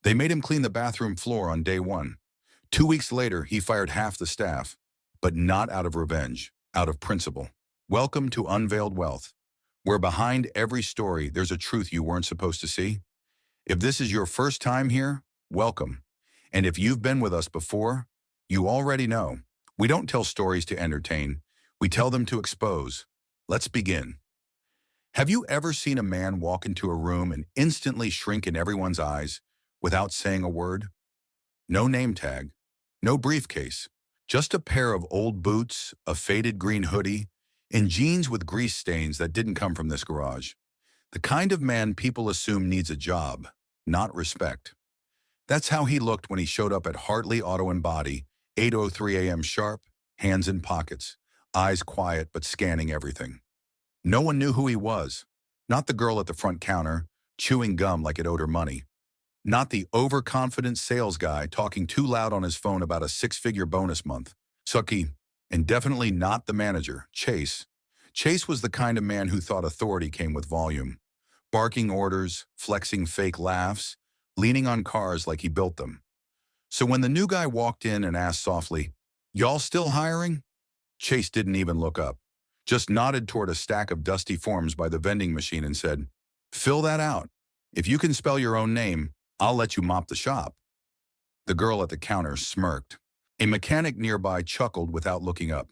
They made him clean the bathroom floor on day one. 2 weeks later, he fired half the staff, but not out of revenge, out of principle. Welcome to Unveiled Wealth, where behind every story there's a truth you weren't supposed to see. If this is your first time here, welcome. And if you've been with us before, you already know. We don't tell stories to entertain, we tell them to expose. Let's begin. Have you ever seen a man walk into a room and instantly shrink in everyone's eyes without saying a word? No name tag, no briefcase, just a pair of old boots, a faded green hoodie, and jeans with grease stains that didn't come from this garage. The kind of man people assume needs a job, not respect. That's how he looked when he showed up at Hartley Auto and Body, 8:03 a.m. sharp, hands in pockets, eyes quiet but scanning everything. No one knew who he was. Not the girl at the front counter, chewing gum like it owed her money. Not the overconfident sales guy talking too loud on his phone about a six-figure bonus month. Sucky. And definitely not the manager, Chase. Chase was the kind of man who thought authority came with volume. Barking orders, flexing fake laughs, leaning on cars like he built them. So when the new guy walked in and asked softly, "Y'all still hiring?" Chase didn't even look up, just nodded toward a stack of dusty forms by the vending machine and said, "Fill that out. If you can spell your own name, I'll let you mop the shop." The girl at the counter smirked. A mechanic nearby chuckled without looking up.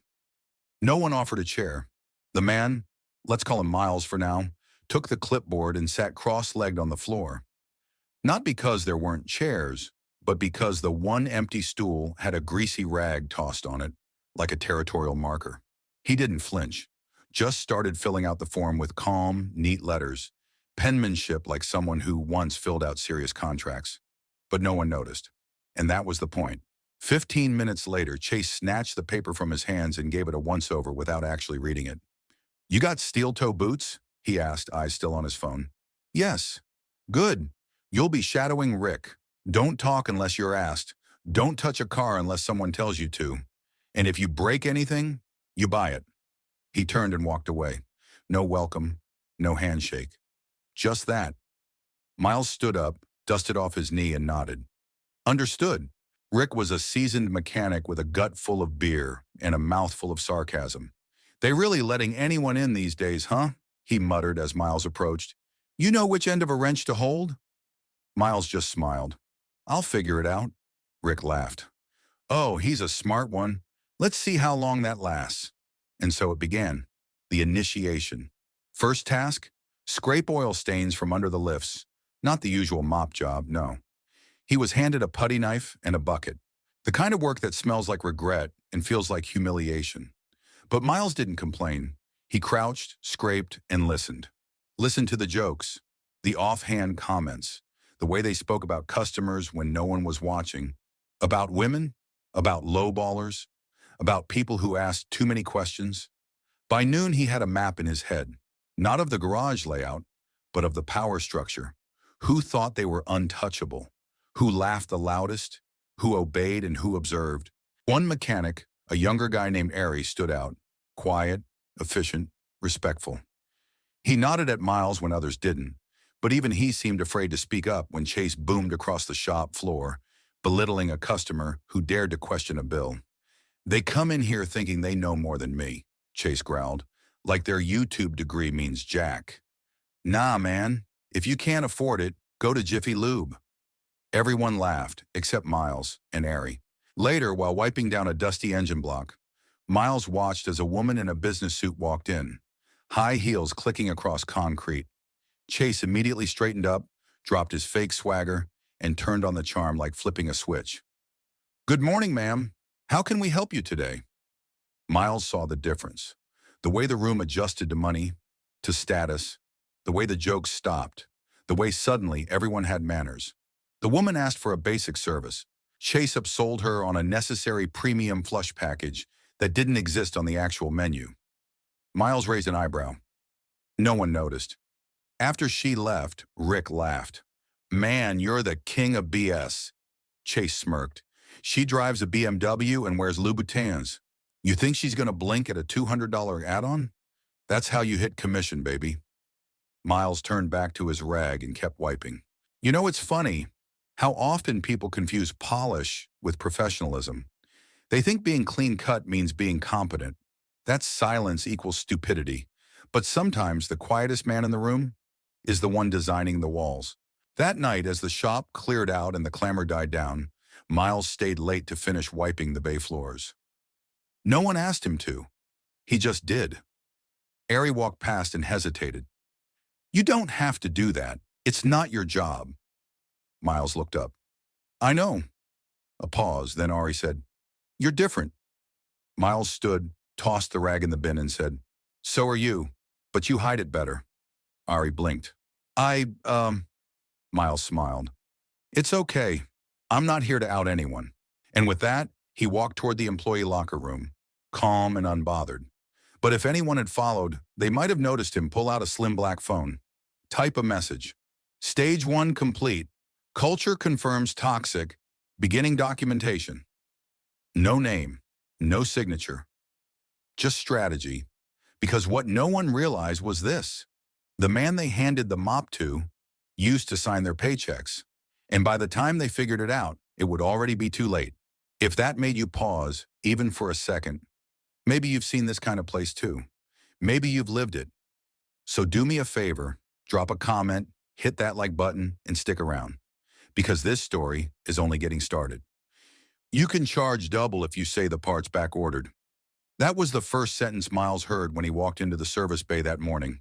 No one offered a chair. The man, let's call him Miles for now, took the clipboard and sat cross-legged on the floor. Not because there weren't chairs, but because the one empty stool had a greasy rag tossed on it, like a territorial marker. He didn't flinch, just started filling out the form with calm, neat letters, penmanship like someone who once filled out serious contracts. But no one noticed. And that was the point. 15 minutes later, Chase snatched the paper from his hands and gave it a once-over without actually reading it. "You got steel-toe boots?" he asked, eyes still on his phone. "Yes." "Good. You'll be shadowing Rick. Don't talk unless you're asked. Don't touch a car unless someone tells you to. And if you break anything, you buy it." He turned and walked away. No welcome, no handshake. Just that. Miles stood up, dusted off his knee, and nodded. Understood. Rick was a seasoned mechanic with a gut full of beer and a mouth full of sarcasm. "They really letting anyone in these days, huh?" he muttered as Miles approached. "You know which end of a wrench to hold?" Miles just smiled. "I'll figure it out." Rick laughed. "Oh, he's a smart one. Let's see how long that lasts." And so it began. The initiation. First task? Scrape oil stains from under the lifts. Not the usual mop job, no. He was handed a putty knife and a bucket. The kind of work that smells like regret and feels like humiliation. But Miles didn't complain. He crouched, scraped, and listened. Listened to the jokes, the offhand comments, the way they spoke about customers when no one was watching, about women, about lowballers, about people who asked too many questions. By noon, he had a map in his head, not of the garage layout, but of the power structure. Who thought they were untouchable? Who laughed the loudest? Who obeyed and who observed? One mechanic, a younger guy named Ari, stood out. Quiet, efficient, respectful. He nodded at Miles when others didn't, but even he seemed afraid to speak up when Chase boomed across the shop floor, belittling a customer who dared to question a bill. "They come in here thinking they know more than me," Chase growled, "like their YouTube degree means jack. Nah, man, if you can't afford it, go to Jiffy Lube." Everyone laughed, except Miles and Ari. Later, while wiping down a dusty engine block, Miles watched as a woman in a business suit walked in, high heels clicking across concrete. Chase immediately straightened up, dropped his fake swagger, and turned on the charm like flipping a switch. "Good morning, ma'am. How can we help you today?" Miles saw the difference. The way the room adjusted to money, to status, the way the jokes stopped, the way suddenly everyone had manners. The woman asked for a basic service. Chase upsold her on a necessary premium flush package that didn't exist on the actual menu. Miles raised an eyebrow. No one noticed. After she left, Rick laughed. "Man, you're the king of BS." Chase smirked. "She drives a BMW and wears Louboutins. You think she's going to blink at a $200 add-on? That's how you hit commission, baby." Miles turned back to his rag and kept wiping. "You know, it's funny How often people confuse polish with professionalism. They think being clean-cut means being competent. That silence equals stupidity. But sometimes the quietest man in the room is the one designing the walls. That night, as the shop cleared out and the clamor died down, Miles stayed late to finish wiping the bay floors. No one asked him to. He just did. Ari walked past and hesitated. "You don't have to do that. It's not your job." Miles looked up. "I know." A pause, then Ari said, "You're different." Miles stood, tossed the rag in the bin and said, "So are you, but you hide it better." Ari blinked. Miles smiled. "It's okay. I'm not here to out anyone." And with that, he walked toward the employee locker room, calm and unbothered. But if anyone had followed, they might have noticed him pull out a slim black phone, type a message. "Stage 1 complete. Culture confirms toxic. Beginning documentation." No name, no signature, just strategy. Because what no one realized was this. The man they handed the mop to used to sign their paychecks. And by the time they figured it out, it would already be too late. If that made you pause, even for a second, maybe you've seen this kind of place too. Maybe you've lived it. So do me a favor, drop a comment, hit that like button, and stick around. Because this story is only getting started. You can charge double if you say the part's back ordered. That was the first sentence Miles heard when he walked into the service bay that morning.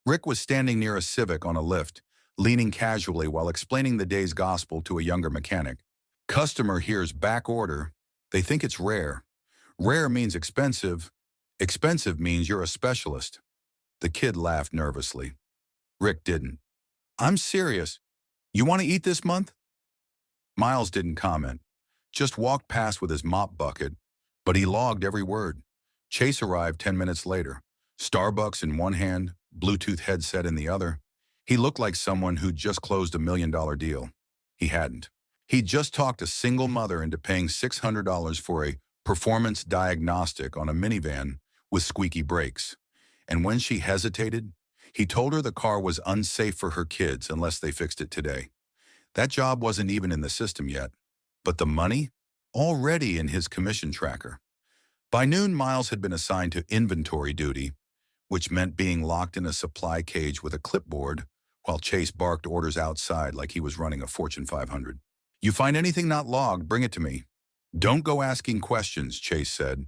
Rick was standing near a Civic on a lift, leaning casually while explaining the day's gospel to a younger mechanic. Customer hears back order. They think it's rare. Rare means expensive. Expensive means you're a specialist. The kid laughed nervously. Rick didn't. "I'm serious. You want to eat this month?" Miles didn't comment, just walked past with his mop bucket, but he logged every word. Chase arrived 10 minutes later, Starbucks in one hand, Bluetooth headset in the other. He looked like someone who'd just closed a $1 million deal. He hadn't. He'd just talked a single mother into paying $600 for a performance diagnostic on a minivan with squeaky brakes. And when she hesitated, he told her the car was unsafe for her kids unless they fixed it today. That job wasn't even in the system yet, but the money? Already in his commission tracker. By noon, Miles had been assigned to inventory duty, which meant being locked in a supply cage with a clipboard while Chase barked orders outside like he was running a Fortune 500. "You find anything not logged, bring it to me." "Don't go asking questions," Chase said.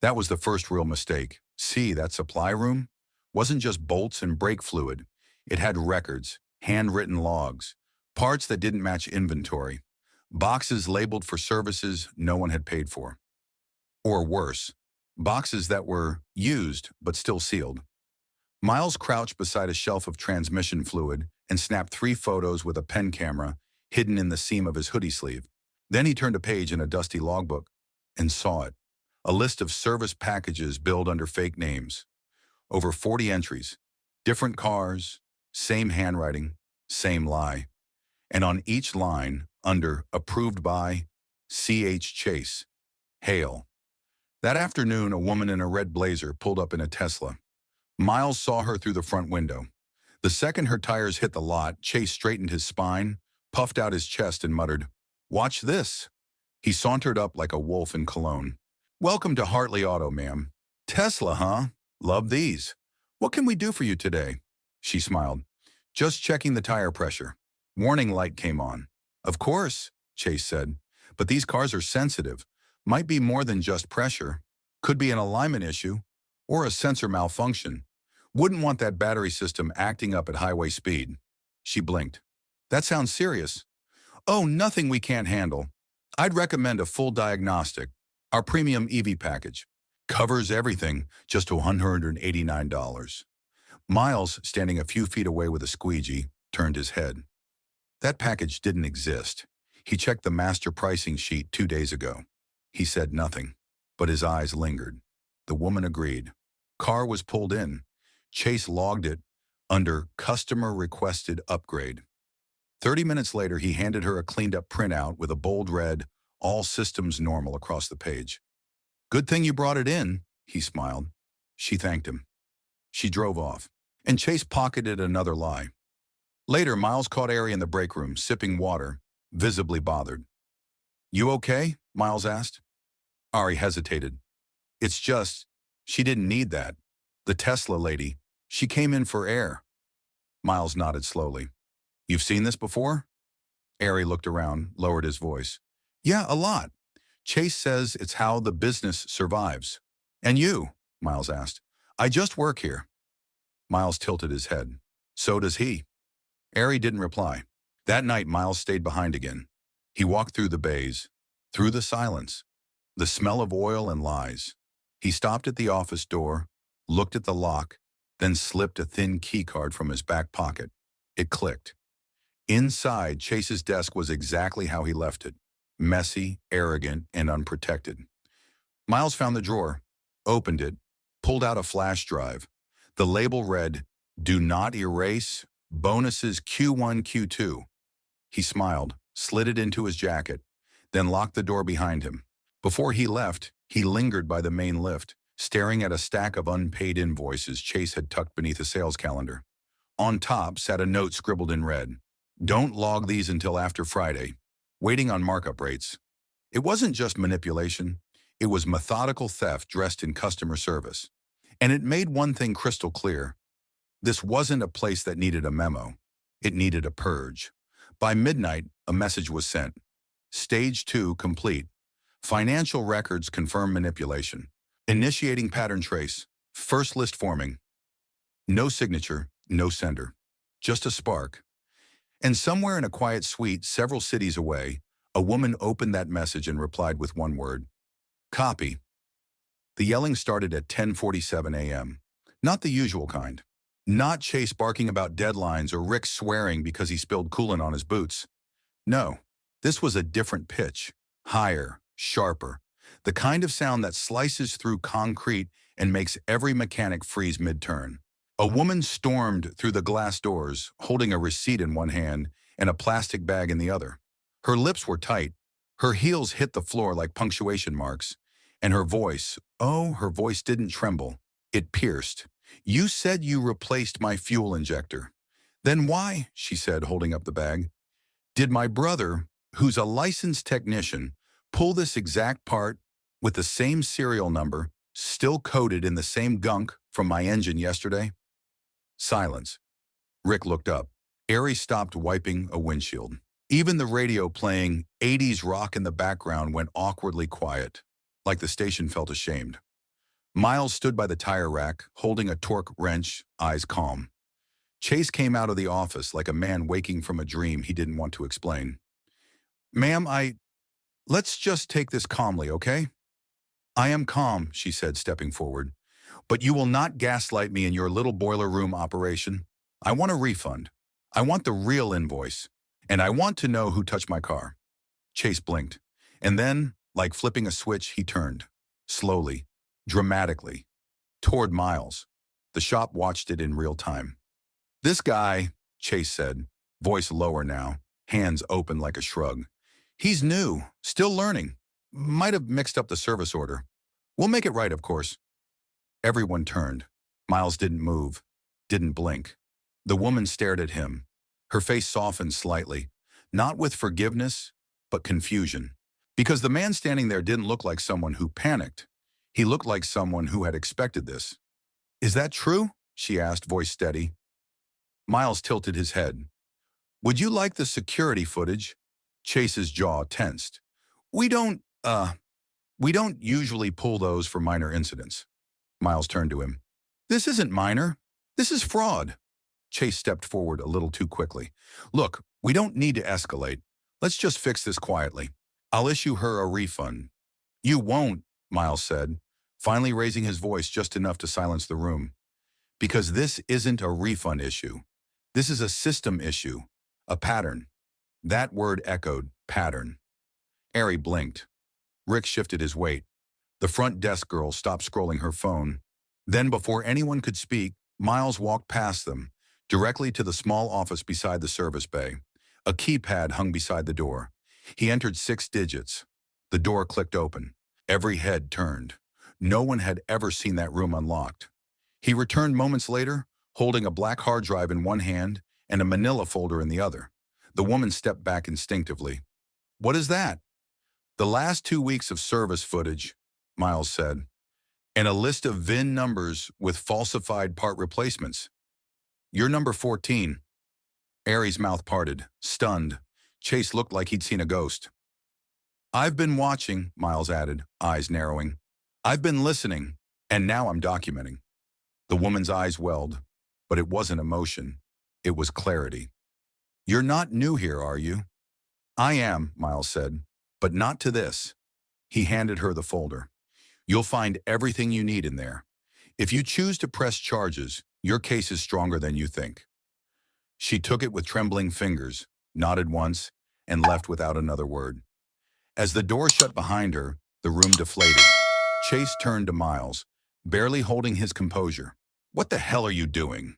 That was the first real mistake. See, that supply room wasn't just bolts and brake fluid. It had records, handwritten logs, parts that didn't match inventory, boxes labeled for services no one had paid for. Or worse, boxes that were used but still sealed. Miles crouched beside a shelf of transmission fluid and snapped 3 photos with a pen camera hidden in the seam of his hoodie sleeve. Then he turned a page in a dusty logbook and saw it. A list of service packages billed under fake names. Over 40 entries. Different cars, same handwriting, same lie. And on each line, under approved by C.H. Chase, Hale. That afternoon, a woman in a red blazer pulled up in a Tesla. Miles saw her through the front window. The second her tires hit the lot, Chase straightened his spine, puffed out his chest, and muttered, "Watch this." He sauntered up like a wolf in cologne. "Welcome to Hartley Auto, ma'am." "Tesla, huh? Love these. What can we do for you today?" She smiled. "Just checking the tire pressure." Warning light came on. "Of course," Chase said, "but these cars are sensitive. Might be more than just pressure. Could be an alignment issue or a sensor malfunction. Wouldn't want that battery system acting up at highway speed." She blinked. "That sounds serious." "Oh, nothing we can't handle. I'd recommend a full diagnostic. Our premium EV package. Covers everything, just $189. Miles, standing a few feet away with a squeegee, turned his head. That package didn't exist. He checked the master pricing sheet 2 days ago. He said nothing, but his eyes lingered. The woman agreed. Car was pulled in. Chase logged it under Customer Requested Upgrade. 30 minutes later, he handed her a cleaned-up printout with a bold red, "All systems normal" across the page. "Good thing you brought it in," he smiled. She thanked him. She drove off, and Chase pocketed another lie. Later, Miles caught Ari in the break room, sipping water, visibly bothered. "You okay?" Miles asked. Ari hesitated. "It's just, she didn't need that. The Tesla lady, she came in for air." Miles nodded slowly. "You've seen this before?" Ari looked around, lowered his voice. "Yeah, a lot. Chase says it's how the business survives." "And you?" Miles asked. "I just work here." Miles tilted his head. "So does he." Ari didn't reply. That night, Miles stayed behind again. He walked through the bays, through the silence, the smell of oil and lies. He stopped at the office door, looked at the lock, then slipped a thin key card from his back pocket. It clicked. Inside, Chase's desk was exactly how he left it, messy, arrogant, and unprotected. Miles found the drawer, opened it, pulled out a flash drive. The label read, "Do not erase, bonuses Q1, Q2. He smiled, slid it into his jacket, then locked the door behind him. Before he left, he lingered by the main lift, staring at a stack of unpaid invoices Chase had tucked beneath a sales calendar. On top sat a note scribbled in red. "Don't log these until after Friday. Waiting on markup rates." It wasn't just manipulation. It was methodical theft dressed in customer service. And it made one thing crystal clear. This wasn't a place that needed a memo. It needed a purge. By midnight, a message was sent. Stage 2 complete. Financial records confirm manipulation. Initiating pattern trace. First list forming. No signature, no sender. Just a spark. And somewhere in a quiet suite several cities away, a woman opened that message and replied with one word. "Copy." The yelling started at 10:47 a.m. Not the usual kind. Not Chase barking about deadlines or Rick swearing because he spilled coolant on his boots. No, this was a different pitch. Higher, sharper. The kind of sound that slices through concrete and makes every mechanic freeze mid-turn. A woman stormed through the glass doors, holding a receipt in one hand and a plastic bag in the other. Her lips were tight. Her heels hit the floor like punctuation marks. And her voice, oh, her voice didn't tremble. It pierced. "You said you replaced my fuel injector." "Then why," she said, holding up the bag, "did my brother, who's a licensed technician, pull this exact part with the same serial number, still coated in the same gunk from my engine yesterday?" Silence. Rick looked up. Ari stopped wiping a windshield. Even the radio playing 80s rock in the background went awkwardly quiet, like the station felt ashamed. Miles stood by the tire rack, holding a torque wrench, eyes calm. Chase came out of the office like a man waking from a dream he didn't want to explain. "Ma'am, let's just take this calmly, okay?" "I am calm," she said, stepping forward. "But you will not gaslight me in your little boiler room operation. I want a refund. I want the real invoice. And I want to know who touched my car." Chase blinked. And then, like flipping a switch, he turned. Slowly, dramatically, toward Miles. The shop watched it in real time. "This guy," Chase said, voice lower now, hands open like a shrug. "He's new, still learning. Might have mixed up the service order. We'll make it right, of course." Everyone turned. Miles didn't move, didn't blink. The woman stared at him. Her face softened slightly, not with forgiveness, but confusion. Because the man standing there didn't look like someone who panicked. He looked like someone who had expected this. "Is that true?" she asked, voice steady. Miles tilted his head. "Would you like the security footage?" Chase's jaw tensed. We don't usually pull those for minor incidents." Miles turned to him. "This isn't minor. This is fraud." Chase stepped forward a little too quickly. "Look, we don't need to escalate. Let's just fix this quietly. I'll issue her a refund." "You won't," Miles said, finally raising his voice just enough to silence the room. "Because this isn't a refund issue. This is a system issue, a pattern." That word echoed, pattern. Ari blinked. Rick shifted his weight. The front desk girl stopped scrolling her phone. Then, before anyone could speak, Miles walked past them, directly to the small office beside the service bay. A keypad hung beside the door. He entered 6 digits. The door clicked open. Every head turned. No one had ever seen that room unlocked. He returned moments later, holding a black hard drive in one hand and a manila folder in the other. The woman stepped back instinctively. What is that? The last 2 weeks of service footage, Miles said, and a list of VIN numbers with falsified part replacements. You're number 14. Aries' mouth parted, stunned. Chase looked like he'd seen a ghost. I've been watching, Miles added, eyes narrowing. I've been listening, and now I'm documenting. The woman's eyes welled, but it wasn't emotion. It was clarity. You're not new here, are you? I am, Miles said, but not to this. He handed her the folder. You'll find everything you need in there. If you choose to press charges, your case is stronger than you think. She took it with trembling fingers, nodded once, and left without another word. As the door shut behind her, the room deflated. Chase turned to Miles, barely holding his composure. What the hell are you doing?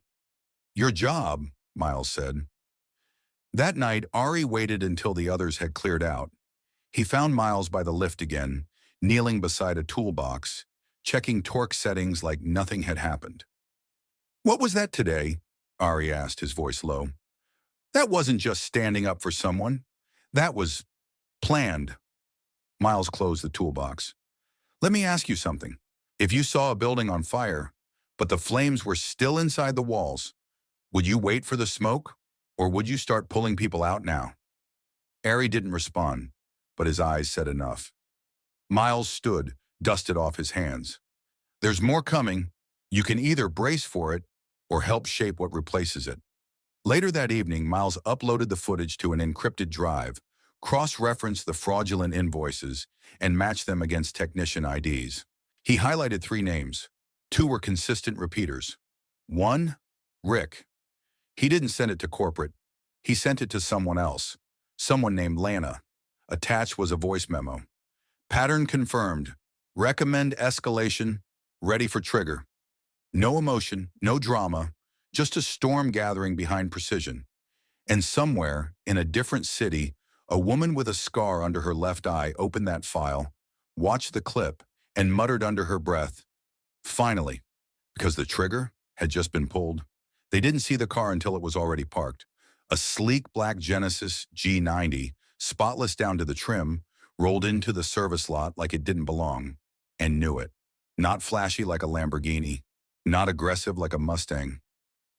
Your job, Miles said. That night, Ari waited until the others had cleared out. He found Miles by the lift again, kneeling beside a toolbox, checking torque settings like nothing had happened. What was that today? Ari asked, his voice low. That wasn't just standing up for someone. That was planned. Miles closed the toolbox. Let me ask you something. If you saw a building on fire, but the flames were still inside the walls, would you wait for the smoke, or would you start pulling people out now? Ari didn't respond, but his eyes said enough. Miles stood, dusted off his hands. There's more coming. You can either brace for it or help shape what replaces it. Later that evening, Miles uploaded the footage to an encrypted drive, cross-referenced the fraudulent invoices, and matched them against technician IDs. He highlighted 3 names. 2 were consistent repeaters. 1, Rick. He didn't send it to corporate. He sent it to someone else, someone named Lana. Attached was a voice memo. Pattern confirmed. Recommend escalation. Ready for trigger. No emotion, no drama, just a storm gathering behind precision. And somewhere, in a different city, a woman with a scar under her left eye opened that file, watched the clip, and muttered under her breath, finally, because the trigger had just been pulled. They didn't see the car until it was already parked. A sleek black Genesis G90, spotless down to the trim, rolled into the service lot like it didn't belong, and knew it. Not flashy like a Lamborghini, not aggressive like a Mustang.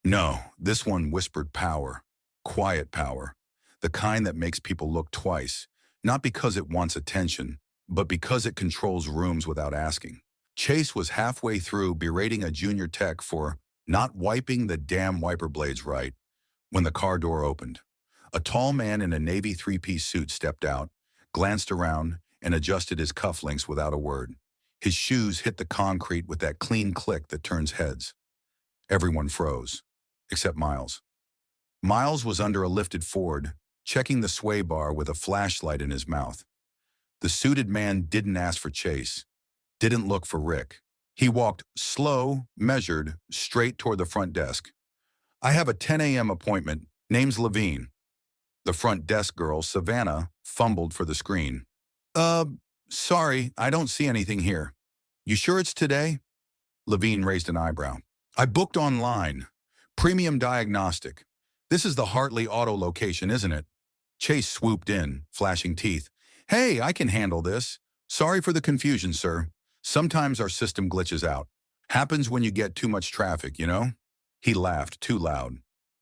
No, this one whispered power, quiet power, the kind that makes people look twice, not because it wants attention, but because it controls rooms without asking. Chase was halfway through berating a junior tech for not wiping the damn wiper blades right when the car door opened. A tall man in a navy 3-piece suit stepped out, glanced around, and adjusted his cufflinks without a word. His shoes hit the concrete with that clean click that turns heads. Everyone froze, except Miles. Miles was under a lifted Ford, checking the sway bar with a flashlight in his mouth. The suited man didn't ask for Chase, didn't look for Rick. He walked slow, measured, straight toward the front desk. I have a 10 a.m. appointment. Name's Levine. The front desk girl, Savannah, fumbled for the screen. Sorry, I don't see anything here. You sure it's today? Levine raised an eyebrow. I booked online. Premium diagnostic. This is the Hartley Auto location, isn't it? Chase swooped in, flashing teeth. Hey, I can handle this. Sorry for the confusion, sir. Sometimes our system glitches out. Happens when you get too much traffic, you know? He laughed too loud.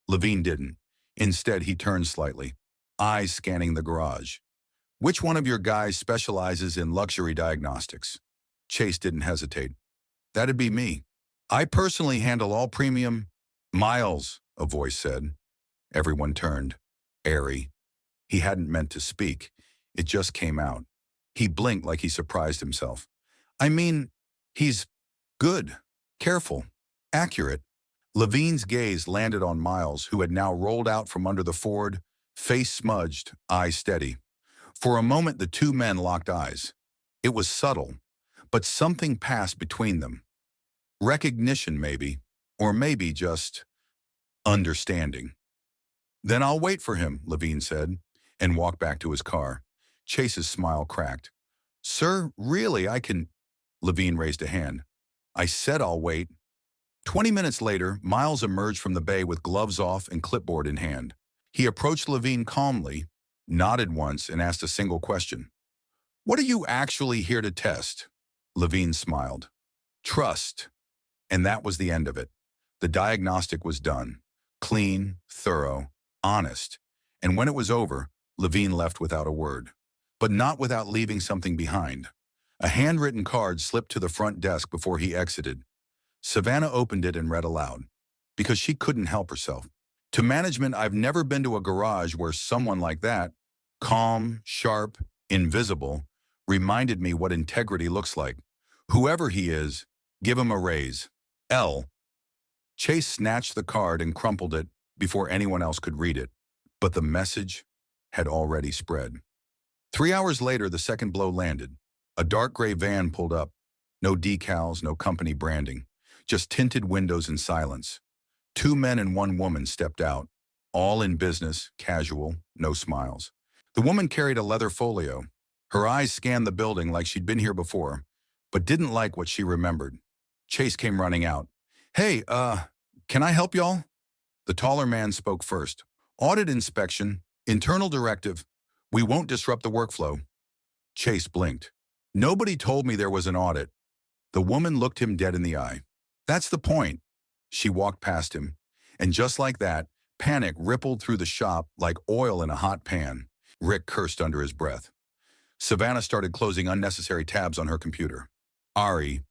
Levine didn't. Instead, he turned slightly, eyes scanning the garage. Which one of your guys specializes in luxury diagnostics? Chase didn't hesitate. That'd be me. I personally handle all premium. Miles, a voice said. Everyone turned. Airy. He hadn't meant to speak. It just came out. He blinked like he surprised himself. I mean, he's good, careful, accurate. Levine's gaze landed on Miles, who had now rolled out from under the Ford, face smudged, eyes steady. For a moment, the 2 men locked eyes. It was subtle, but something passed between them. Recognition, maybe, or maybe just understanding. Then I'll wait for him, Levine said, and walked back to his car. Chase's smile cracked. Sir, really, I can... Levine raised a hand. I said I'll wait. 20 minutes later, Miles emerged from the bay with gloves off and clipboard in hand. He approached Levine calmly, nodded once, and asked a single question. "What are you actually here to test?" Levine smiled. "Trust." And that was the end of it. The diagnostic was done. Clean, thorough, honest. And when it was over, Levine left without a word. But not without leaving something behind. A handwritten card slipped to the front desk before he exited. Savannah opened it and read aloud, because she couldn't help herself. "To management, I've never been to a garage where someone like that, calm, sharp, invisible, reminded me what integrity looks like. Whoever he is, give him a raise. L." Chase snatched the card and crumpled it before anyone else could read it. But the message had already spread. 3 hours later, the second blow landed. A dark gray van pulled up. No decals, no company branding. Just tinted windows and silence. 2 men and 1 woman stepped out. All in business, casual, no smiles. The woman carried a leather folio. Her eyes scanned the building like she'd been here before, but didn't like what she remembered. Chase came running out. "Hey, can I help y'all?" The taller man spoke first. "Audit inspection, internal directive. We won't disrupt the workflow." Chase blinked. "Nobody told me there was an audit." The woman looked him dead in the eye. "That's the point." She walked past him, and just like that, panic rippled through the shop like oil in a hot pan. Rick cursed under his breath. Savannah started closing unnecessary tabs on her computer. Ari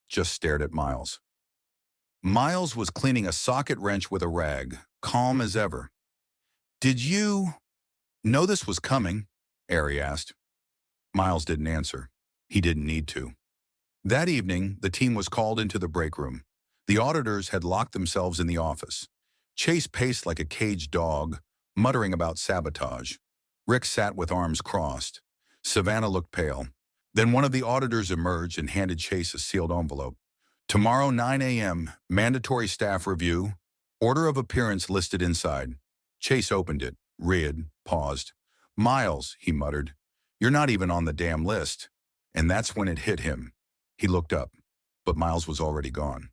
just stared at Miles. Miles was cleaning a socket wrench with a rag, calm as ever. "Did you know this was coming?" Ari asked. Miles didn't answer. He didn't need to. That evening, the team was called into the break room. The auditors had locked themselves in the office. Chase paced like a caged dog, muttering about sabotage. Rick sat with arms crossed. Savannah looked pale. Then one of the auditors emerged and handed Chase a sealed envelope. "Tomorrow, 9 a.m., mandatory staff review. Order of appearance listed inside." Chase opened it, read, paused. "Miles," he muttered, "you're not even on the damn list." And that's when it hit him. He looked up, but Miles was already gone.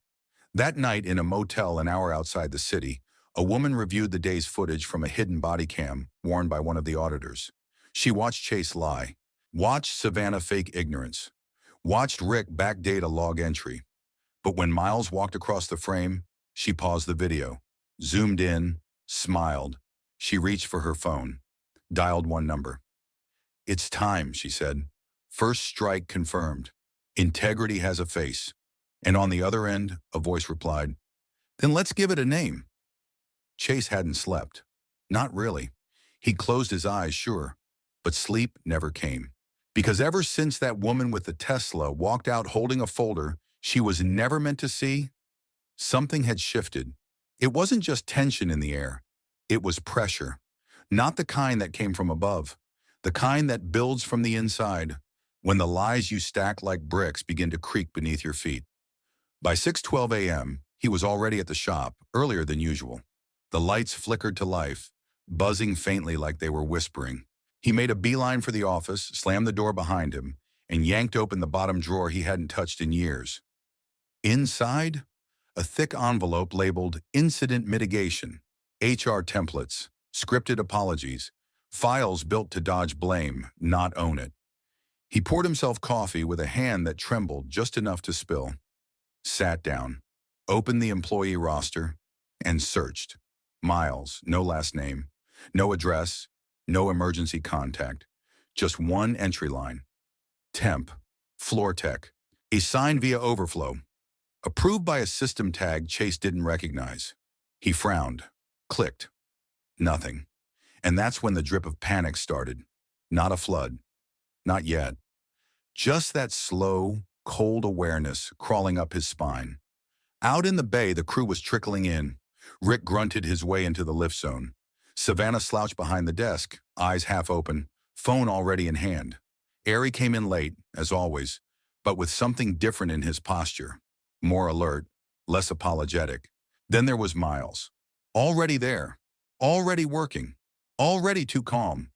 That night, in a motel an hour outside the city, a woman reviewed the day's footage from a hidden body cam worn by one of the auditors. She watched Chase lie, watched Savannah fake ignorance, watched Rick backdate a log entry. But when Miles walked across the frame, she paused the video, zoomed in, smiled. She reached for her phone, dialed one number. "It's time," she said. "First strike confirmed. Integrity has a face." And on the other end, a voice replied, "Then let's give it a name." Chase hadn't slept. Not really. He closed his eyes, sure, but sleep never came. Because ever since that woman with the Tesla walked out holding a folder she was never meant to see, something had shifted. It wasn't just tension in the air. It was pressure. Not the kind that came from above. The kind that builds from the inside, when the lies you stack like bricks begin to creak beneath your feet. By 6:12 a.m., he was already at the shop, earlier than usual. The lights flickered to life, buzzing faintly like they were whispering. He made a beeline for the office, slammed the door behind him, and yanked open the bottom drawer he hadn't touched in years. Inside, a thick envelope labeled Incident Mitigation, HR templates, scripted apologies, files built to dodge blame, not own it. He poured himself coffee with a hand that trembled just enough to spill. Sat down, opened the employee roster, and searched. Miles, no last name, no address, no emergency contact, just one entry line. Temp, floor tech, a sign via overflow. Approved by a system tag Chase didn't recognize. He frowned, clicked. Nothing. And that's when the drip of panic started. Not a flood. Not yet. Just that slow, cold awareness crawling up his spine. Out in the bay, the crew was trickling in. Rick grunted his way into the lift zone. Savannah slouched behind the desk, eyes half open, phone already in hand. Ari came in late, as always, but with something different in his posture. More alert, less apologetic. Then there was Miles. Already there. Already working. Already too calm.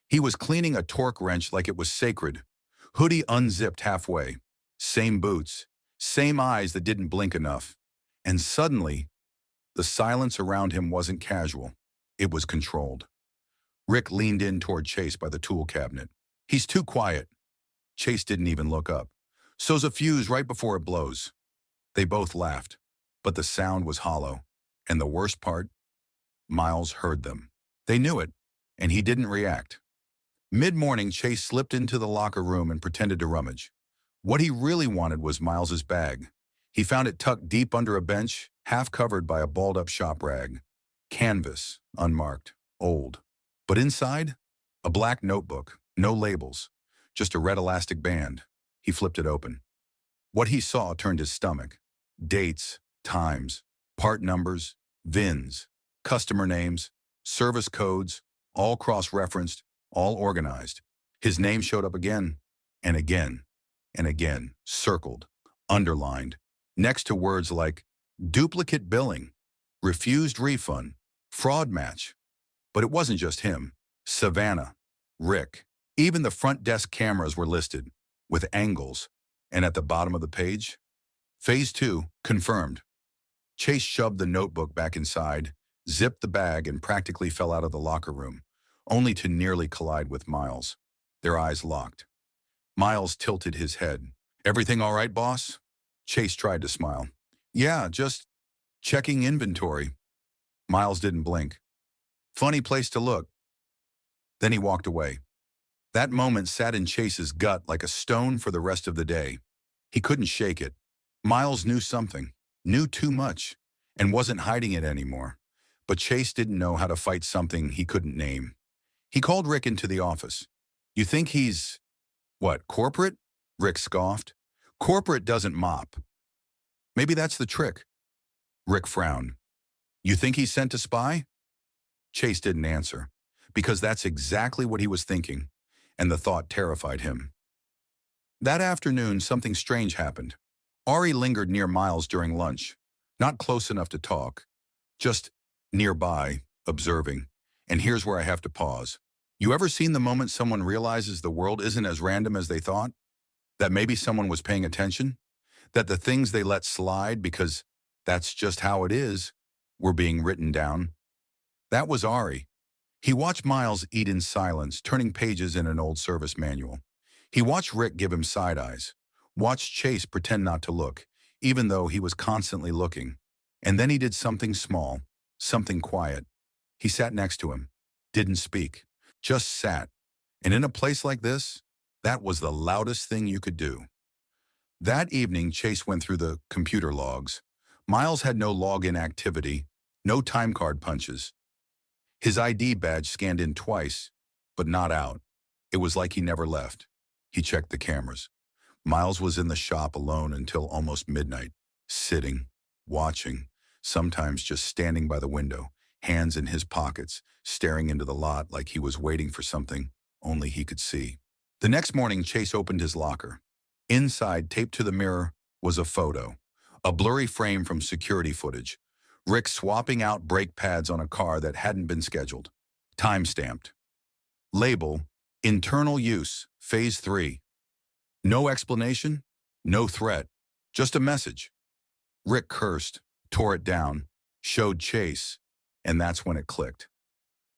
He was cleaning a torque wrench like it was sacred. Hoodie unzipped halfway. Same boots. Same eyes that didn't blink enough. And suddenly, the silence around him wasn't casual. It was controlled. Rick leaned in toward Chase by the tool cabinet. He's too quiet. Chase didn't even look up. So's a fuse right before it blows. They both laughed, but the sound was hollow. And the worst part, Miles heard them. They knew it, and he didn't react. Mid-morning, Chase slipped into the locker room and pretended to rummage. What he really wanted was Miles's bag. He found it tucked deep under a bench, half covered by a balled-up shop rag. Canvas, unmarked, old. But inside, a black notebook, no labels, just a red elastic band. He flipped it open. What he saw turned his stomach. Dates, times, part numbers, VINs, customer names, service codes, all cross-referenced, all organized. His name showed up again, and again, and again, circled, underlined, next to words like duplicate billing, refused refund, fraud match. But it wasn't just him. Savannah, Rick, even the front desk cameras were listed, with angles, and at the bottom of the page, Phase 2, confirmed. Chase shoved the notebook back inside, zipped the bag, and practically fell out of the locker room, only to nearly collide with Miles. Their eyes locked. Miles tilted his head. "Everything all right, boss?" Chase tried to smile. "Yeah, just checking inventory." Miles didn't blink. "Funny place to look." Then he walked away. That moment sat in Chase's gut like a stone for the rest of the day. He couldn't shake it. Miles knew something, knew too much, and wasn't hiding it anymore. But Chase didn't know how to fight something he couldn't name. He called Rick into the office. "You think he's, what, corporate?" Rick scoffed. "Corporate doesn't mop." "Maybe that's the trick." Rick frowned. "You think he's sent to spy?" Chase didn't answer, because that's exactly what he was thinking, and the thought terrified him. That afternoon, something strange happened. Ari lingered near Miles during lunch, not close enough to talk, just nearby, observing. And here's where I have to pause. You ever seen the moment someone realizes the world isn't as random as they thought? That maybe someone was paying attention? That the things they let slide because that's just how it is were being written down? That was Ari. He watched Miles eat in silence, turning pages in an old service manual. He watched Rick give him side eyes, watched Chase pretend not to look, even though he was constantly looking. And then he did something small, something quiet. He sat next to him, didn't speak, just sat. And in a place like this, that was the loudest thing you could do. That evening, Chase went through the computer logs. Miles had no login activity, no time card punches. His ID badge scanned in twice, but not out. It was like he never left. He checked the cameras. Miles was in the shop alone until almost midnight, sitting, watching, sometimes just standing by the window, hands in his pockets, staring into the lot like he was waiting for something only he could see. The next morning, Chase opened his locker. Inside, taped to the mirror, was a photo, a blurry frame from security footage. Rick swapping out brake pads on a car that hadn't been scheduled. Time-stamped. Label, internal use, phase 3. No explanation, no threat, just a message. Rick cursed, tore it down, showed Chase, and that's when it clicked.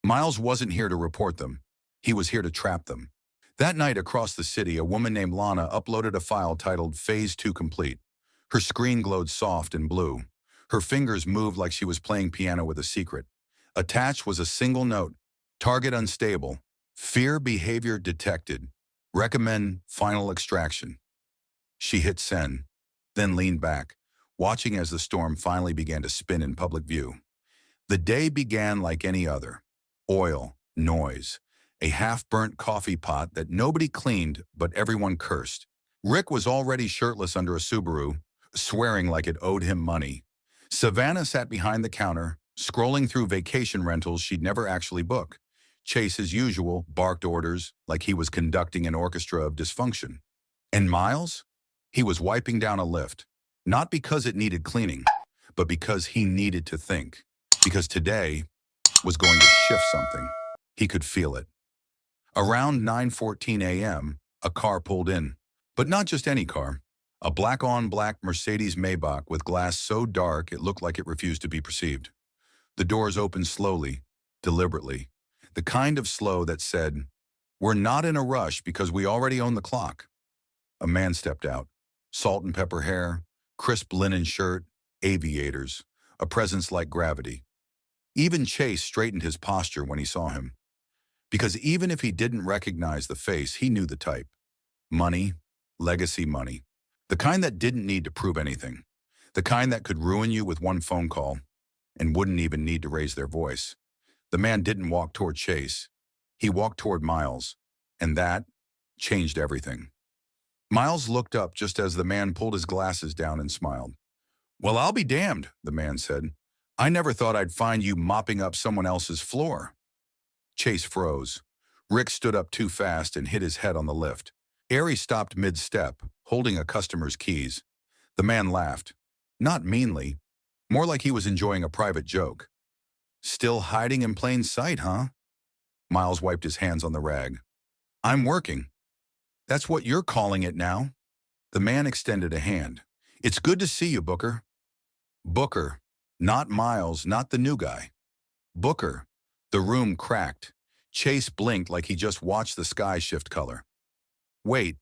Miles wasn't here to report them. He was here to trap them. That night across the city, a woman named Lana uploaded a file titled Phase 2 Complete. Her screen glowed soft and blue. Her fingers moved like she was playing piano with a secret. Attached was a single note, target unstable, fear behavior detected, recommend final extraction. She hit send, then leaned back, watching as the storm finally began to spin in public view. The day began like any other. Oil, noise, a half-burnt coffee pot that nobody cleaned but everyone cursed. Rick was already shirtless under a Subaru, swearing like it owed him money. Savannah sat behind the counter, scrolling through vacation rentals she'd never actually booked. Chase, as usual, barked orders like he was conducting an orchestra of dysfunction. And Miles? He was wiping down a lift, not because it needed cleaning, but because he needed to think. Because today was going to shift something. He could feel it. Around 9:14 a.m., a car pulled in. But not just any car. A black-on-black Mercedes Maybach with glass so dark it looked like it refused to be perceived. The doors opened slowly, deliberately. The kind of slow that said, "We're not in a rush because we already own the clock." A man stepped out. Salt and pepper hair, crisp linen shirt, aviators, a presence like gravity. Even Chase straightened his posture when he saw him. Because even if he didn't recognize the face, he knew the type. Money, legacy money. The kind that didn't need to prove anything. The kind that could ruin you with one phone call and wouldn't even need to raise their voice. The man didn't walk toward Chase. He walked toward Miles, and that changed everything. Miles looked up just as the man pulled his glasses down and smiled. "Well, I'll be damned," the man said. "I never thought I'd find you mopping up someone else's floor." Chase froze. Rick stood up too fast and hit his head on the lift. Ari stopped mid-step, holding a customer's keys. The man laughed. Not meanly, more like he was enjoying a private joke. "Still hiding in plain sight, huh?" Miles wiped his hands on the rag. "I'm working." "That's what you're calling it now." The man extended a hand. "It's good to see you, Booker." Booker, not Miles, not the new guy. Booker. The room cracked. Chase blinked like he just watched the sky shift color. "Wait,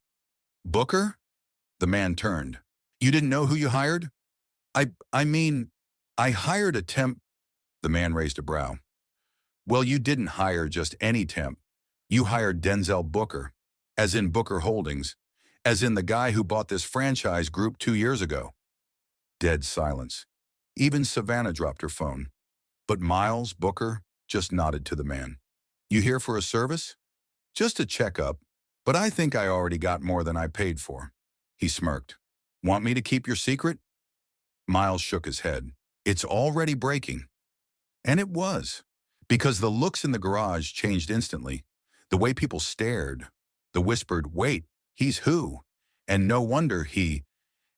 Booker?" The man turned. "You didn't know who you hired?" I mean, I hired a temp." The man raised a brow. "Well, you didn't hire just any temp. You hired Denzel Booker, as in Booker Holdings, as in the guy who bought this franchise group 2 years ago." Dead silence. Even Savannah dropped her phone. But Miles, Booker, just nodded to the man. "You here for a service?" "Just a checkup, but I think I already got more than I paid for." He smirked. "Want me to keep your secret?" Miles shook his head. "It's already breaking." And it was, because the looks in the garage changed instantly. The way people stared, the whispered, "Wait, he's who?" And no wonder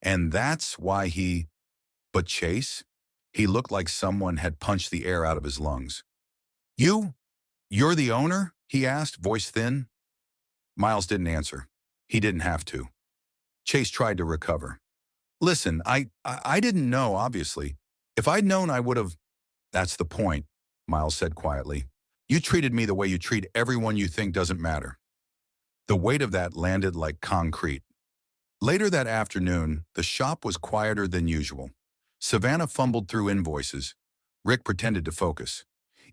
and that's why but Chase? He looked like someone had punched the air out of his lungs. You're the owner?" he asked, voice thin. Miles didn't answer. He didn't have to. Chase tried to recover. "Listen, I didn't know, obviously. If I'd known, I would have." "That's the point," Miles said quietly. "You treated me the way you treat everyone you think doesn't matter." The weight of that landed like concrete. Later that afternoon, the shop was quieter than usual. Savannah fumbled through invoices. Rick pretended to focus.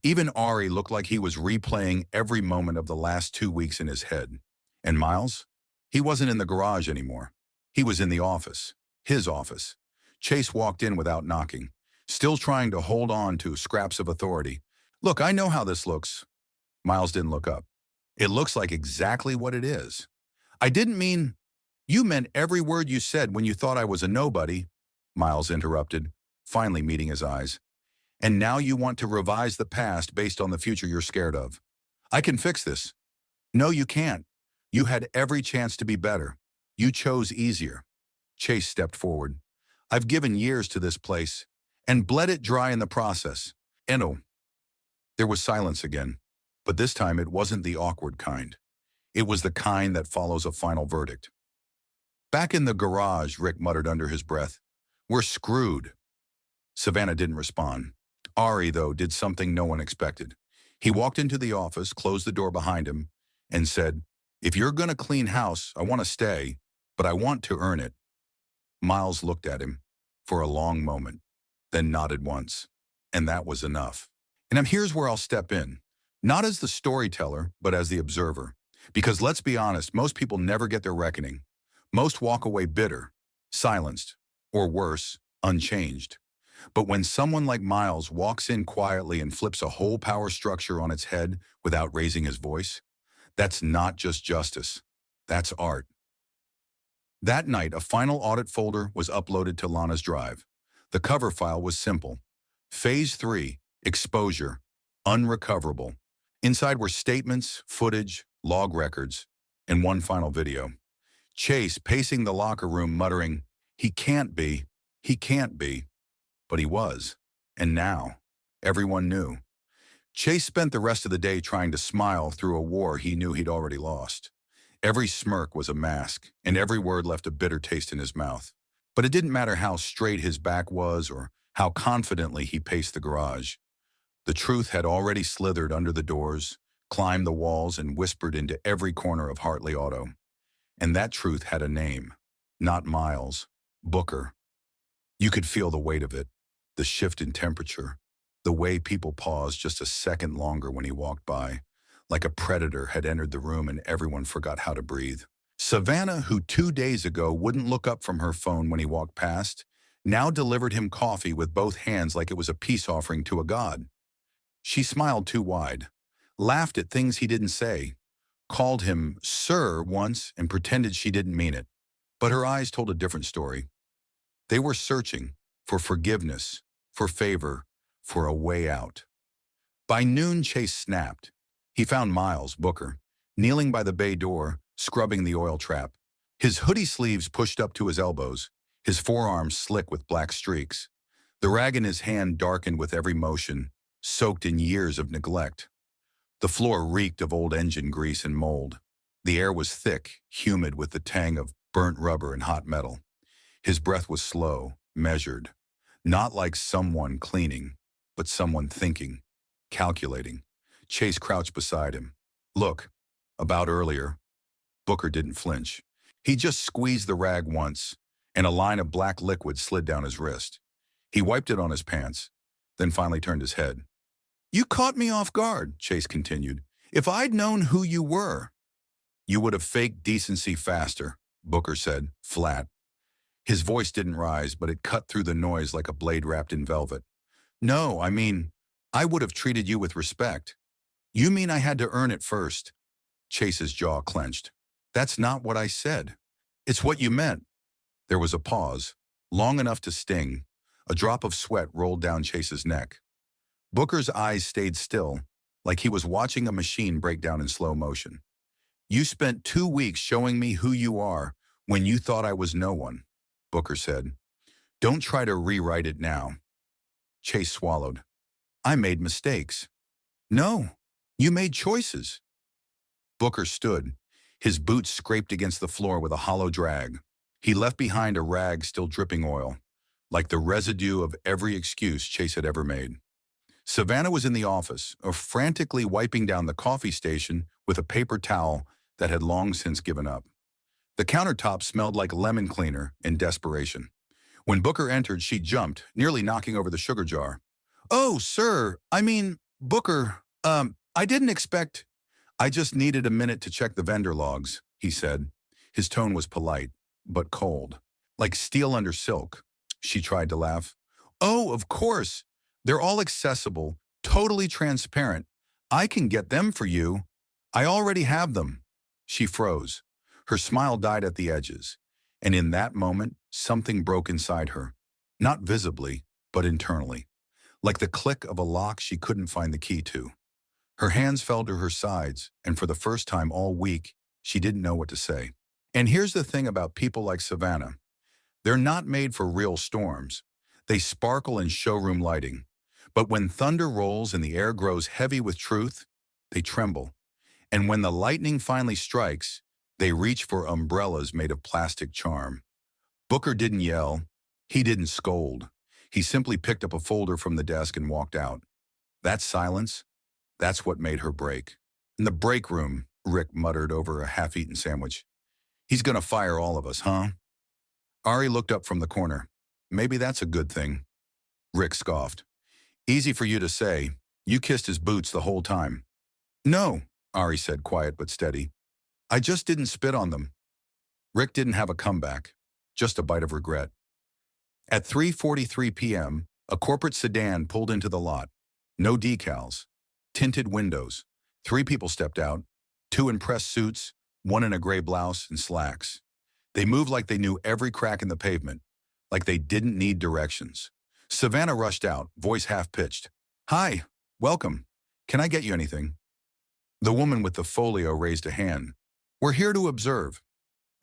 Even Ari looked like he was replaying every moment of the last 2 weeks in his head. And Miles? He wasn't in the garage anymore. He was in the office. His office. Chase walked in without knocking, still trying to hold on to scraps of authority. "Look, I know how this looks." Miles didn't look up. "It looks like exactly what it is." "I didn't mean—" "You meant every word you said when you thought I was a nobody," Miles interrupted, finally meeting his eyes. "And now you want to revise the past based on the future you're scared of. I can fix this." "No, you can't. You had every chance to be better. You chose easier." Chase stepped forward. "I've given years to this place and bled it dry in the process. And oh." There was silence again, but this time it wasn't the awkward kind. It was the kind that follows a final verdict. "Back in the garage," Rick muttered under his breath. "We're screwed." Savannah didn't respond. Ari, though, did something no one expected. He walked into the office, closed the door behind him, and said, "If you're going to clean house, I want to stay, but I want to earn it." Miles looked at him for a long moment, then nodded once. And that was enough. And here's where I'll step in. Not as the storyteller, but as the observer. Because let's be honest, most people never get their reckoning. Most walk away bitter, silenced, or worse, unchanged. But when someone like Miles walks in quietly and flips a whole power structure on its head without raising his voice, that's not just justice. That's art. That night, a final audit folder was uploaded to Lana's drive. The cover file was simple. Phase 3, exposure, unrecoverable. Inside were statements, footage, log records, and one final video. Chase pacing the locker room muttering, he can't be. But he was. And now, everyone knew. Chase spent the rest of the day trying to smile through a war he knew he'd already lost. Every smirk was a mask, and every word left a bitter taste in his mouth. But it didn't matter how straight his back was or how confidently he paced the garage. The truth had already slithered under the doors, climbed the walls, and whispered into every corner of Hartley Auto. And that truth had a name. Not Miles. Booker. You could feel the weight of it, the shift in temperature, the way people paused just a second longer when he walked by, like a predator had entered the room and everyone forgot how to breathe. Savannah, who 2 days ago wouldn't look up from her phone when he walked past, now delivered him coffee with both hands like it was a peace offering to a god. She smiled too wide, laughed at things he didn't say, called him sir once and pretended she didn't mean it. But her eyes told a different story. They were searching for forgiveness, for favor, for a way out. By noon, Chase snapped. He found Miles, Booker, kneeling by the bay door, scrubbing the oil trap. His hoodie sleeves pushed up to his elbows, his forearms slick with black streaks. The rag in his hand darkened with every motion, soaked in years of neglect. The floor reeked of old engine grease and mold. The air was thick, humid with the tang of burnt rubber and hot metal. His breath was slow, measured, not like someone cleaning, but someone thinking, calculating. Chase crouched beside him. Look, about earlier. Booker didn't flinch. He just squeezed the rag once, and a line of black liquid slid down his wrist. He wiped it on his pants, then finally turned his head. You caught me off guard, Chase continued. If I'd known who you were. You would have faked decency faster, Booker said, flat. His voice didn't rise, but it cut through the noise like a blade wrapped in velvet. No, I mean, I would have treated you with respect. You mean I had to earn it first? Chase's jaw clenched. That's not what I said. It's what you meant. There was a pause, long enough to sting. A drop of sweat rolled down Chase's neck. Booker's eyes stayed still, like he was watching a machine break down in slow motion. You spent 2 weeks showing me who you are when you thought I was no one, Booker said. Don't try to rewrite it now. Chase swallowed. I made mistakes. No, you made choices. Booker stood. His boots scraped against the floor with a hollow drag. He left behind a rag still dripping oil, like the residue of every excuse Chase had ever made. Savannah was in the office, frantically wiping down the coffee station with a paper towel that had long since given up. The countertop smelled like lemon cleaner in desperation. When Booker entered, she jumped, nearly knocking over the sugar jar. Oh, sir, Booker, I didn't expect. I just needed a minute to check the vendor logs, he said. His tone was polite, but cold, like steel under silk. She tried to laugh. Oh, of course. They're all accessible, totally transparent. I can get them for you. I already have them. She froze. Her smile died at the edges. And in that moment, something broke inside her. Not visibly, but internally. Like the click of a lock she couldn't find the key to. Her hands fell to her sides, and for the first time all week, she didn't know what to say. And here's the thing about people like Savannah. They're not made for real storms. They sparkle in showroom lighting. But when thunder rolls and the air grows heavy with truth, they tremble. And when the lightning finally strikes, they reach for umbrellas made of plastic charm. Booker didn't yell. He didn't scold. He simply picked up a folder from the desk and walked out. That silence, that's what made her break. In the break room, Rick muttered over a half-eaten sandwich. He's gonna fire all of us, huh? Ari looked up from the corner. Maybe that's a good thing. Rick scoffed. Easy for you to say. You kissed his boots the whole time. No, Ari said, quiet but steady. I just didn't spit on them. Rick didn't have a comeback, just a bite of regret. At 3:43 p.m., a corporate sedan pulled into the lot. No decals. Tinted windows. 3 people stepped out, 2 in pressed suits, 1 in a gray blouse and slacks. They moved like they knew every crack in the pavement, like they didn't need directions. Savannah rushed out, voice half-pitched. Hi, welcome. Can I get you anything? The woman with the folio raised a hand. We're here to observe.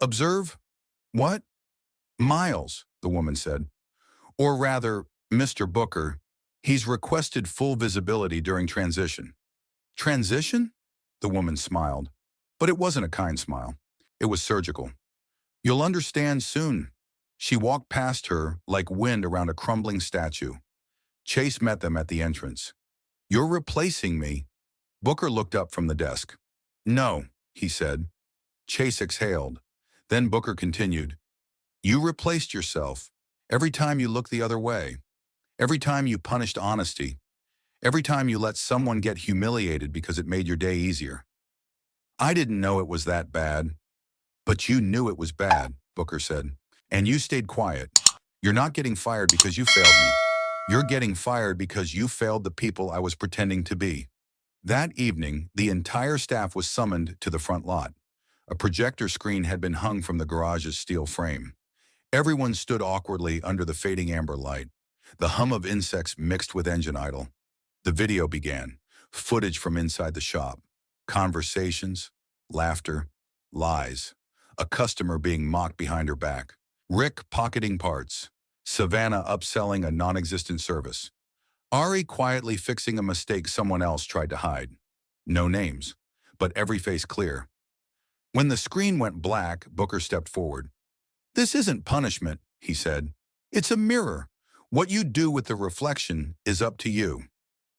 Observe? What? Miles, the woman said. Or rather, Mr. Booker. He's requested full visibility during transition. Transition? The woman smiled. But it wasn't a kind smile. It was surgical. You'll understand soon. She walked past her like wind around a crumbling statue. Chase met them at the entrance. "You're replacing me." Booker looked up from the desk. "No," he said. Chase exhaled. Then Booker continued, "You replaced yourself. Every time you looked the other way. Every time you punished honesty. Every time you let someone get humiliated because it made your day easier. I didn't know it was that bad." "But you knew it was bad," Booker said. "And you stayed quiet. You're not getting fired because you failed me. You're getting fired because you failed the people I was pretending to be." That evening, the entire staff was summoned to the front lot. A projector screen had been hung from the garage's steel frame. Everyone stood awkwardly under the fading amber light. The hum of insects mixed with engine idle. The video began. Footage from inside the shop. Conversations, laughter, lies. A customer being mocked behind her back. Rick pocketing parts. Savannah upselling a non-existent service. Ari quietly fixing a mistake someone else tried to hide. No names, but every face clear. When the screen went black, Booker stepped forward. "This isn't punishment," he said. "It's a mirror. What you do with the reflection is up to you."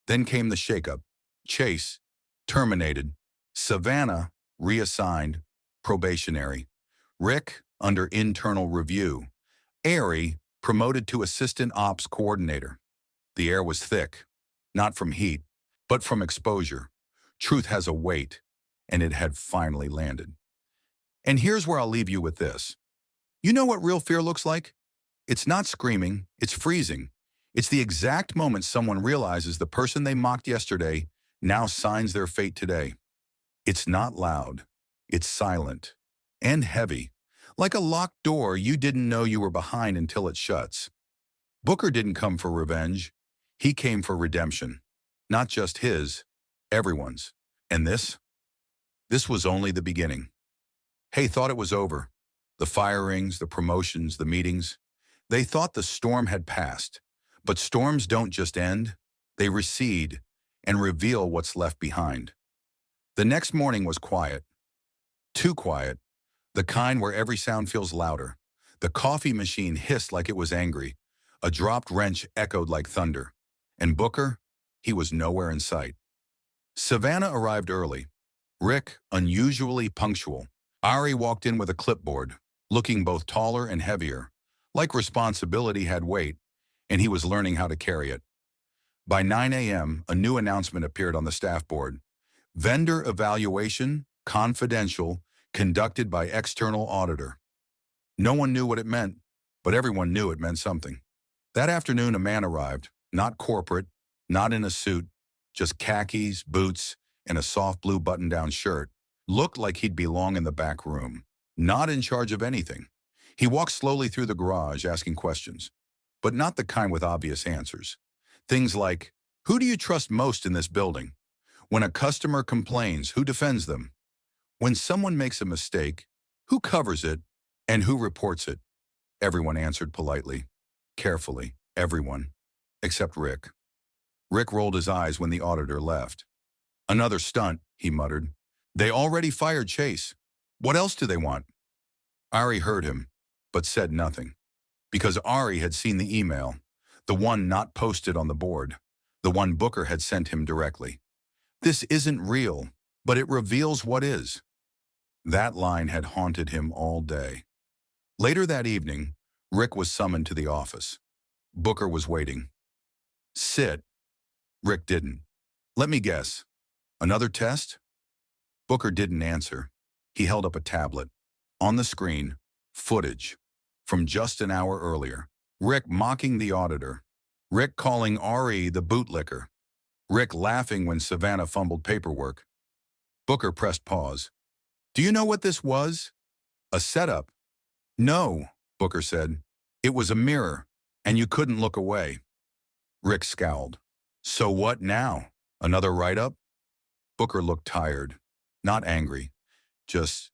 Then came the shakeup. Chase, terminated. Savannah, reassigned, probationary. Rick, under internal review. Ari, promoted to assistant ops coordinator. The air was thick, not from heat, but from exposure. Truth has a weight, and it had finally landed. And here's where I'll leave you with this. You know what real fear looks like? It's not screaming, it's freezing. It's the exact moment someone realizes the person they mocked yesterday now signs their fate today. It's not loud. It's silent and heavy, like a locked door you didn't know you were behind until it shuts. Booker didn't come for revenge. He came for redemption. Not just his, everyone's. And this was only the beginning. Hey, thought it was over. The firings, the promotions, the meetings. They thought the storm had passed. But storms don't just end. They recede and reveal what's left behind. The next morning was quiet. Too quiet. The kind where every sound feels louder. The coffee machine hissed like it was angry. A dropped wrench echoed like thunder. And Booker, he was nowhere in sight. Savannah arrived early. Rick, unusually punctual. Ari walked in with a clipboard, looking both taller and heavier, like responsibility had weight, and he was learning how to carry it. By 9 a.m., a new announcement appeared on the staff board. Vendor evaluation, confidential, conducted by external auditor. No one knew what it meant, but everyone knew it meant something. That afternoon, a man arrived, not corporate, not in a suit, just khakis, boots, and a soft blue button-down shirt. Looked like he'd belong in the back room, not in charge of anything. He walked slowly through the garage asking questions, but not the kind with obvious answers. Things like, who do you trust most in this building? When a customer complains, who defends them? When someone makes a mistake, who covers it and who reports it? Everyone answered politely, carefully, everyone, except Rick. Rick rolled his eyes when the auditor left. "Another stunt," he muttered. "They already fired Chase. What else do they want?" Ari heard him, but said nothing. Because Ari had seen the email, the one not posted on the board, the one Booker had sent him directly. "This isn't real, but it reveals what is." That line had haunted him all day. Later that evening, Rick was summoned to the office. Booker was waiting. "Sit." Rick didn't. "Let me guess. Another test?" Booker didn't answer. He held up a tablet. On the screen, footage from just an hour earlier. Rick mocking the auditor. Rick calling Ari the bootlicker. Rick laughing when Savannah fumbled paperwork. Booker pressed pause. "Do you know what this was?" "A setup." "No," Booker said. "It was a mirror, and you couldn't look away." Rick scowled. "So what now? Another write-up?" Booker looked tired. Not angry. Just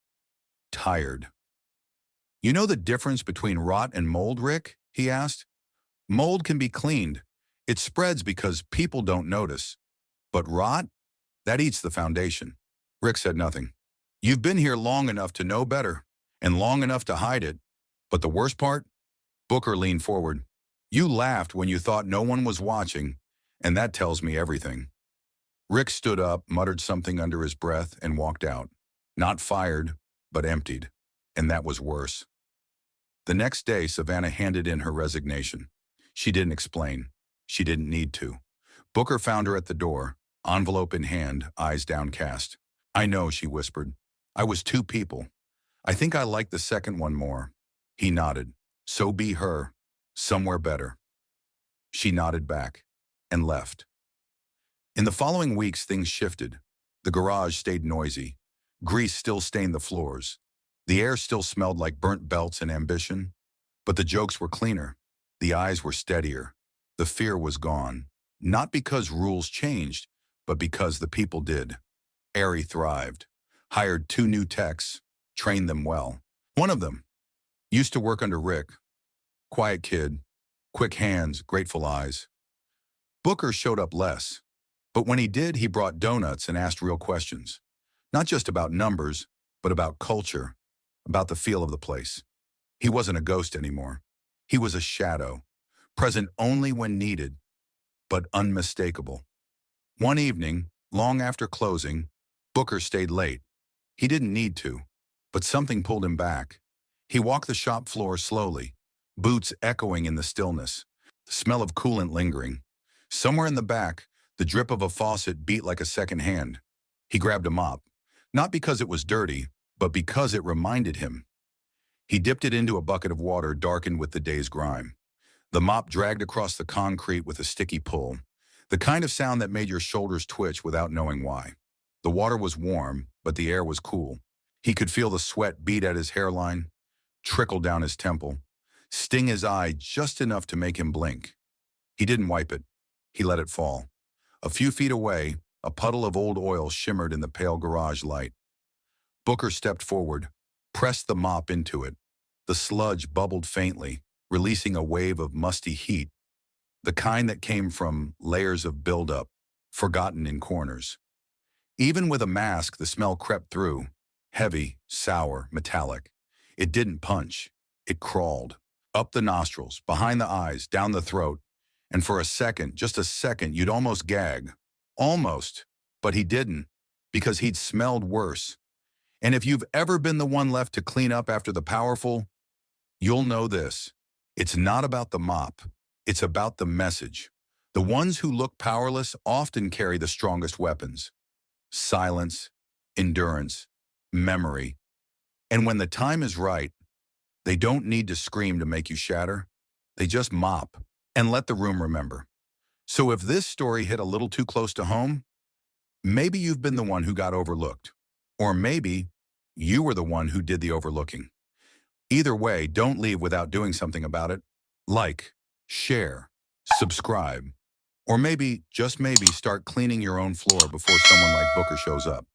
tired. "You know the difference between rot and mold, Rick?" he asked. "Mold can be cleaned. It spreads because people don't notice. But rot? That eats the foundation." Rick said nothing. "You've been here long enough to know better, and long enough to hide it. But the worst part?" Booker leaned forward. "You laughed when you thought no one was watching, and that tells me everything." Rick stood up, muttered something under his breath, and walked out. Not fired, but emptied. And that was worse. The next day, Savannah handed in her resignation. She didn't explain. She didn't need to. Booker found her at the door, envelope in hand, eyes downcast. "I know," she whispered. "I was two people. I think I like the second one more." He nodded. "So be her. Somewhere better." She nodded back and left. In the following weeks, things shifted. The garage stayed noisy. Grease still stained the floors. The air still smelled like burnt belts and ambition. But the jokes were cleaner. The eyes were steadier. The fear was gone. Not because rules changed, but because the people did. Ari thrived. Hired two new techs. Trained them well. One of them used to work under Rick. Quiet kid. Quick hands, grateful eyes. Booker showed up less. But when he did, he brought donuts and asked real questions. Not just about numbers, but about culture, about the feel of the place. He wasn't a ghost anymore. He was a shadow, present only when needed, but unmistakable. One evening, long after closing, Booker stayed late. He didn't need to, but something pulled him back. He walked the shop floor slowly, boots echoing in the stillness, the smell of coolant lingering. Somewhere in the back, the drip of a faucet beat like a second hand. He grabbed a mop, not because it was dirty, but because it reminded him. He dipped it into a bucket of water darkened with the day's grime. The mop dragged across the concrete with a sticky pull, the kind of sound that made your shoulders twitch without knowing why. The water was warm, but the air was cool. He could feel the sweat beat at his hairline, trickle down his temple, sting his eye just enough to make him blink. He didn't wipe it. He let it fall. A few feet away, a puddle of old oil shimmered in the pale garage light. Booker stepped forward, pressed the mop into it. The sludge bubbled faintly, releasing a wave of musty heat, the kind that came from layers of buildup, forgotten in corners. Even with a mask, the smell crept through, heavy, sour, metallic. It didn't punch. It crawled. Up the nostrils, behind the eyes, down the throat. And for a second, just a second, you'd almost gag. Almost. But he didn't, because he'd smelled worse. And if you've ever been the one left to clean up after the powerful, you'll know this. It's not about the mop. It's about the message. The ones who look powerless often carry the strongest weapons. Silence, endurance, memory. And when the time is right, they don't need to scream to make you shatter. They just mop and let the room remember. So if this story hit a little too close to home, maybe you've been the one who got overlooked. Or maybe you were the one who did the overlooking. Either way, don't leave without doing something about it. Like, share, subscribe, or maybe, just maybe, start cleaning your own floor before someone like Booker shows up.